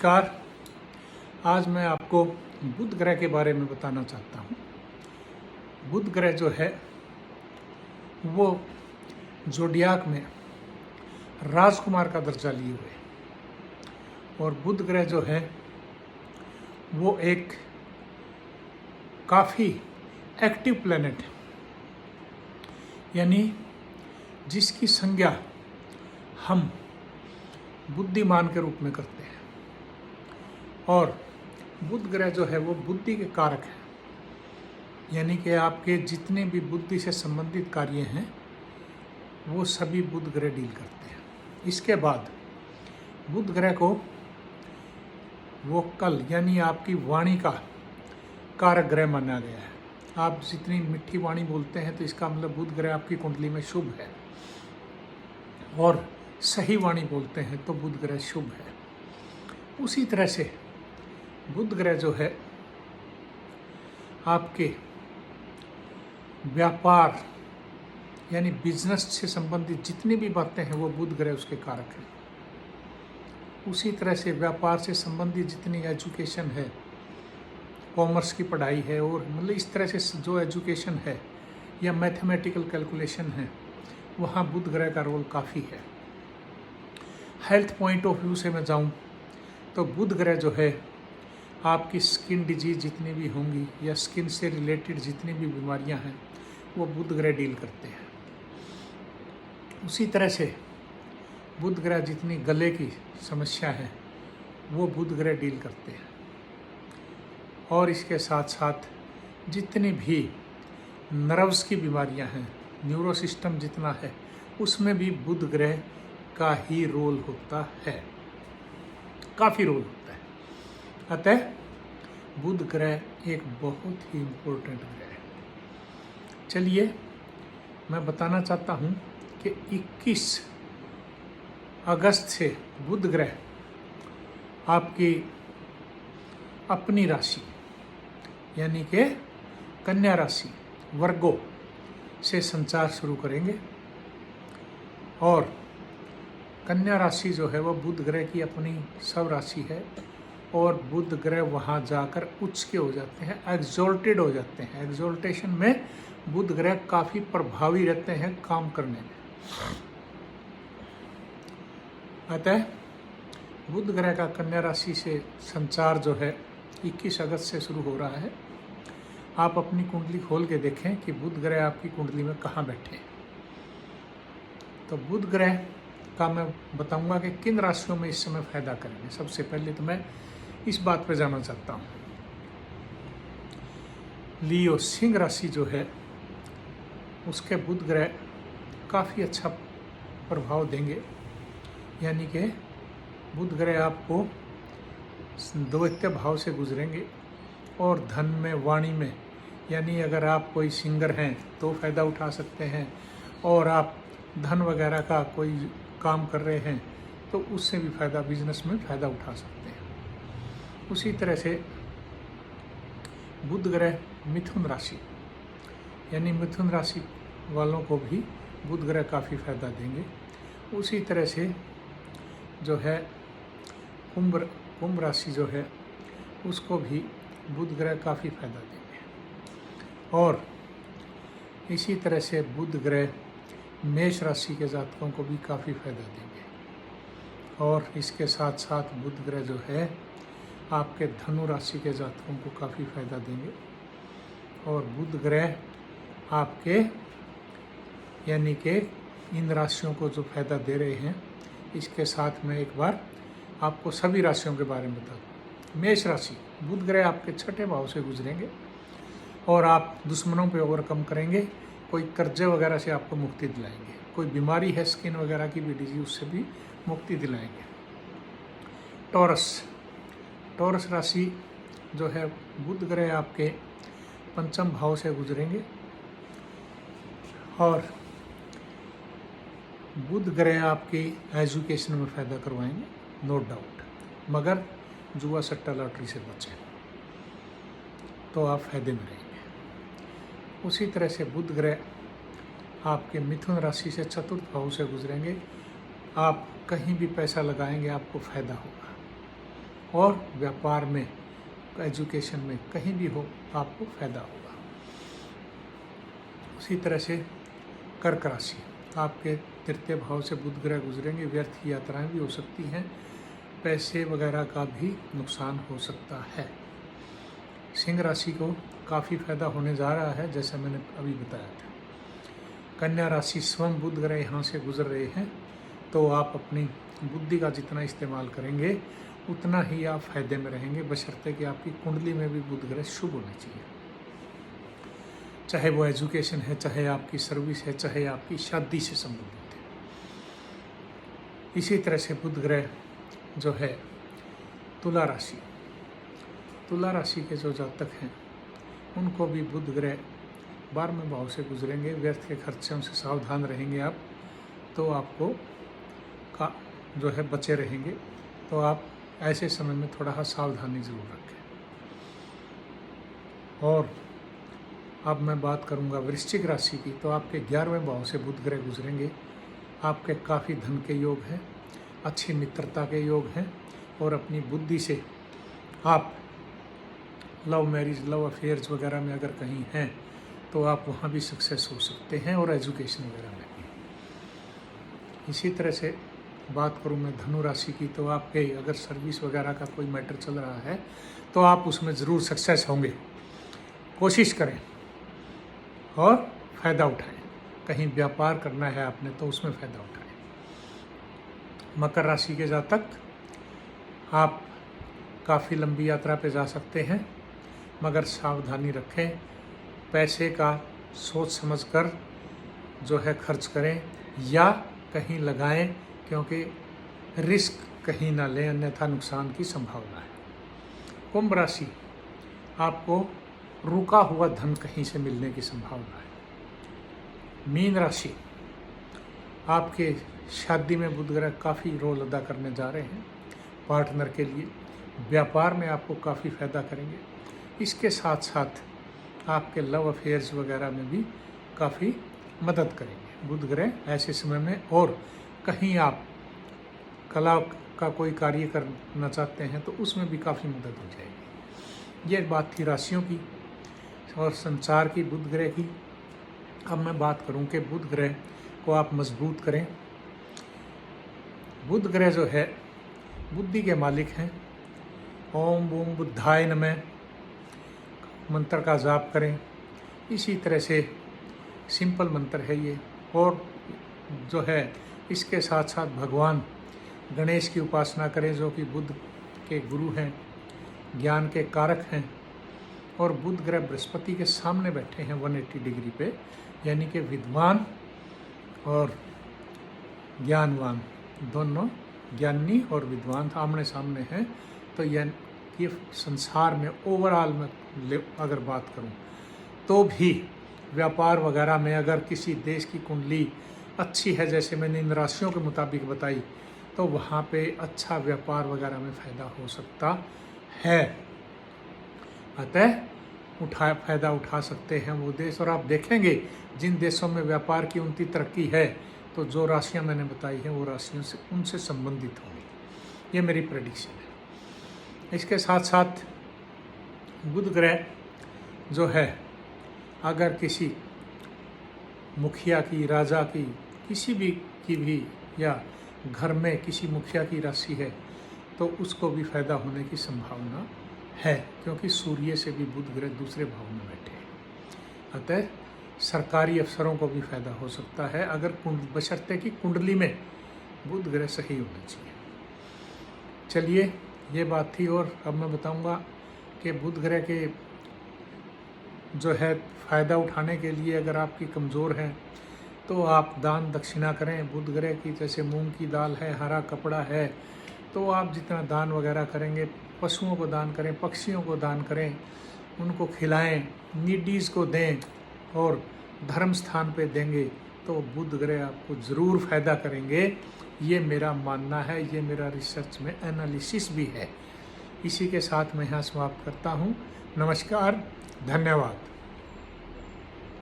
नमस्कार। आज मैं आपको बुध ग्रह के बारे में बताना चाहता हूँ। बुध ग्रह जो है वो जोडियाक में राजकुमार का दर्जा लिए हुए और बुध ग्रह जो है वो एक काफ़ी एक्टिव प्लैनेट है, यानी जिसकी संज्ञा हम बुद्धिमान के रूप में करते हैं। और बुध ग्रह जो है वो बुद्धि के कारक है, यानी कि आपके जितने भी बुद्धि से संबंधित कार्य हैं वो सभी बुध ग्रह डील करते हैं। इसके बाद बुध ग्रह को वोकल यानी आपकी वाणी का कारक ग्रह माना गया है। आप जितनी मीठी वाणी बोलते हैं तो इसका मतलब बुध ग्रह आपकी कुंडली में शुभ है, और सही वाणी बोलते हैं तो बुध ग्रह शुभ है। उसी तरह से बुध ग्रह जो है आपके व्यापार यानी बिजनेस से संबंधित जितनी भी बातें हैं वो बुध ग्रह उसके कारक हैं। उसी तरह से व्यापार से संबंधित जितनी एजुकेशन है, कॉमर्स की पढ़ाई है, और मतलब इस तरह से जो एजुकेशन है या मैथमेटिकल कैलकुलेशन है, वहाँ बुध ग्रह का रोल काफ़ी है। हेल्थ पॉइंट ऑफ व्यू से मैं जाऊँ तो बुध ग्रह जो है आपकी स्किन डिजीज जितनी भी होंगी या स्किन से रिलेटेड जितनी भी बीमारियां हैं वो बुध ग्रह डील करते हैं। उसी तरह से बुध ग्रह जितनी गले की समस्या है वो बुध ग्रह डील करते हैं। और इसके साथ साथ जितनी भी नर्व्स की बीमारियां हैं, न्यूरो सिस्टम जितना है, उसमें भी बुध ग्रह का ही रोल होता है, काफ़ी रोल होता है। अतः बुध ग्रह एक बहुत ही इम्पोर्टेंट ग्रह है। चलिए मैं बताना चाहता हूँ कि 21 अगस्त से बुध ग्रह आपकी अपनी राशि यानी कि कन्या राशि वर्गो से संचार शुरू करेंगे। और कन्या राशि जो है वह बुध ग्रह की अपनी सब राशि है, और बुध ग्रह वहाँ जाकर उच्च के हो जाते हैं, एग्जॉल्टेड हो जाते हैं। एग्जॉल्टेशन में बुध ग्रह काफ़ी प्रभावी रहते हैं काम करने में। अतः बुध ग्रह का कन्या राशि से संचार जो है 21 अगस्त से शुरू हो रहा है। आप अपनी कुंडली खोल के देखें कि बुध ग्रह आपकी कुंडली में कहाँ बैठे हैं। तो बुध ग्रह का मैं बताऊंगा कि किन राशियों में इस समय फायदा करेंगे। सबसे पहले तो मैं इस बात पर जाना चाहता हूँ, लियो सिंह राशि जो है उसके बुध ग्रह काफ़ी अच्छा प्रभाव देंगे, यानी कि बुध ग्रह आपको द्वितीय भाव से गुजरेंगे और धन में, वाणी में, यानी अगर आप कोई सिंगर हैं तो फ़ायदा उठा सकते हैं, और आप धन वगैरह का कोई काम कर रहे हैं तो उससे भी फ़ायदा, बिजनेस में फ़ायदा उठा सकते हैं। उसी तरह से बुध ग्रह मिथुन राशि यानी मिथुन राशि वालों को भी बुध ग्रह काफ़ी फ़ायदा देंगे। उसी तरह से जो है कुंभ राशि जो है उसको भी बुध ग्रह काफ़ी फ़ायदा देंगे। और इसी तरह से बुध ग्रह मेष राशि के जातकों को भी काफ़ी फ़ायदा देंगे। और इसके साथ साथ बुध ग्रह जो है आपके धनु राशि के जातकों को काफ़ी फ़ायदा देंगे। और बुध ग्रह आपके यानी कि इन राशियों को जो फ़ायदा दे रहे हैं, इसके साथ में एक बार आपको सभी राशियों के बारे में बता दूँ। मेष राशि, बुध ग्रह आपके छठे भाव से गुजरेंगे और आप दुश्मनों पे ओवरकम करेंगे। कोई कर्जे वगैरह से आपको मुक्ति दिलाएंगे, कोई बीमारी है स्किन वगैरह की भी डिजीज, उससे भी मुक्ति दिलाएंगे। टॉरस राशि जो है बुध ग्रह आपके पंचम भाव से गुजरेंगे और बुध ग्रह आपकी एजुकेशन में फ़ायदा करवाएंगे, नो डाउट, मगर जुआ सट्टा लॉटरी से बचें तो आप फायदे में रहेंगे। उसी तरह से बुध ग्रह आपके मिथुन राशि से चतुर्थ भाव से गुजरेंगे। आप कहीं भी पैसा लगाएंगे आपको फ़ायदा होगा। और व्यापार में, एजुकेशन में, कहीं भी हो आपको फायदा होगा। उसी तरह से कर्क राशि, आपके तृतीय भाव से बुध ग्रह गुजरेंगे, व्यर्थ यात्राएं भी हो सकती हैं, पैसे वगैरह का भी नुकसान हो सकता है। सिंह राशि को काफ़ी फायदा होने जा रहा है, जैसा मैंने अभी बताया था। कन्या राशि, स्वयं बुध ग्रह यहाँ से गुजर रहे हैं, तो आप अपनी बुद्धि का जितना इस्तेमाल करेंगे उतना ही आप फायदे में रहेंगे, बशर्ते कि आपकी कुंडली में भी बुध ग्रह शुभ होने चाहिए। चाहे वो एजुकेशन है, चाहे आपकी सर्विस है, चाहे आपकी शादी से संबंधित है। इसी तरह से बुध ग्रह जो है तुला राशि, तुला राशि के जो जातक हैं उनको भी बुध ग्रह 12वें भाव से गुजरेंगे। व्यर्थ के खर्चों से सावधान रहेंगे आप, तो आपको का जो है बचे रहेंगे। तो आप ऐसे समय में थोड़ा सा सावधानी ज़रूर रखें। और अब मैं बात करूंगा वृश्चिक राशि की, तो आपके 11वें भाव से बुध ग्रह गुजरेंगे। आपके काफ़ी धन के योग हैं, अच्छी मित्रता के योग हैं, और अपनी बुद्धि से आप लव मैरिज, लव अफेयर्स वगैरह में अगर कहीं हैं तो आप वहाँ भी सक्सेस हो सकते हैं, और एजुकेशन वगैरह में भी। इसी तरह से बात करूँ मैं धनु राशि की, तो आपके अगर सर्विस वगैरह का कोई मैटर चल रहा है तो आप उसमें ज़रूर सक्सेस होंगे। कोशिश करें और फ़ायदा उठाएं। कहीं व्यापार करना है आपने तो उसमें फ़ायदा उठाएं। मकर राशि के जातक, आप काफ़ी लंबी यात्रा पे जा सकते हैं, मगर सावधानी रखें। पैसे का सोच समझकर जो है खर्च करें या कहीं लगाएं, क्योंकि रिस्क कहीं ना लें, अन्यथा नुकसान की संभावना है। कुंभ राशि, आपको रुका हुआ धन कहीं से मिलने की संभावना है। मीन राशि, आपके शादी में बुध ग्रह काफ़ी रोल अदा करने जा रहे हैं पार्टनर के लिए। व्यापार में आपको काफ़ी फायदा करेंगे। इसके साथ साथ आपके लव अफेयर्स वगैरह में भी काफ़ी मदद करेंगे बुध ग्रह ऐसे समय में। और कहीं आप कला का कोई कार्य करना चाहते हैं तो उसमें भी काफ़ी मदद हो जाएगी। ये बात थी राशियों की और संचार की, बुध ग्रह की। अब मैं बात करूं कि बुध ग्रह को आप मजबूत करें। बुध ग्रह जो है बुद्धि के मालिक हैं। ओम बूम बुद्धाय नमः मंत्र का जाप करें। इसी तरह से सिंपल मंत्र है ये। और जो है इसके साथ साथ भगवान गणेश की उपासना करें, जो कि बुध के गुरु हैं, ज्ञान के कारक हैं। और बुध ग्रह बृहस्पति के सामने बैठे हैं 180 डिग्री पे, यानी कि विद्वान और ज्ञानवान दोनों, ज्ञानी और विद्वान आमने सामने हैं। तो ये संसार में ओवरऑल में अगर बात करूं तो भी व्यापार वगैरह में अगर किसी देश की कुंडली अच्छी है, जैसे मैंने इन राशियों के मुताबिक बताई, तो वहाँ पे अच्छा व्यापार वगैरह में फ़ायदा हो सकता है। अतः फ़ायदा उठा सकते हैं वो देश। और आप देखेंगे जिन देशों में व्यापार की उनकी तरक्की है, तो जो राशियाँ मैंने बताई हैं वो राशियों से उनसे संबंधित होंगी। ये मेरी प्रेडिक्शन है। इसके साथ साथ बुध ग्रह जो है अगर किसी मुखिया की, राजा की, किसी भी की भी, या घर में किसी मुखिया की राशि है तो उसको भी फायदा होने की संभावना है, क्योंकि सूर्य से भी बुध ग्रह दूसरे भाव में बैठे हैं। अतः सरकारी अफसरों को भी फायदा हो सकता है, अगर बशर्ते कि कुंडली में बुध ग्रह सही होना चाहिए। चलिए, ये बात थी। और अब मैं बताऊंगा कि बुध ग्रह के जो है फ़ायदा उठाने के लिए अगर आपकी कमज़ोर है तो आप दान दक्षिणा करें बुध ग्रह की। जैसे मूंग की दाल है, हरा कपड़ा है, तो आप जितना दान वगैरह करेंगे, पशुओं को दान करें, पक्षियों को दान करें, उनको खिलाएं, नीडीज़ को दें और धर्म स्थान पे देंगे, तो बुध ग्रह आपको ज़रूर फ़ायदा करेंगे। ये मेरा मानना है, ये मेरा रिसर्च में एनालिसिस भी है। इसी के साथ मैं यहाँ समाप्त करता हूँ। नमस्कार, धन्यवाद।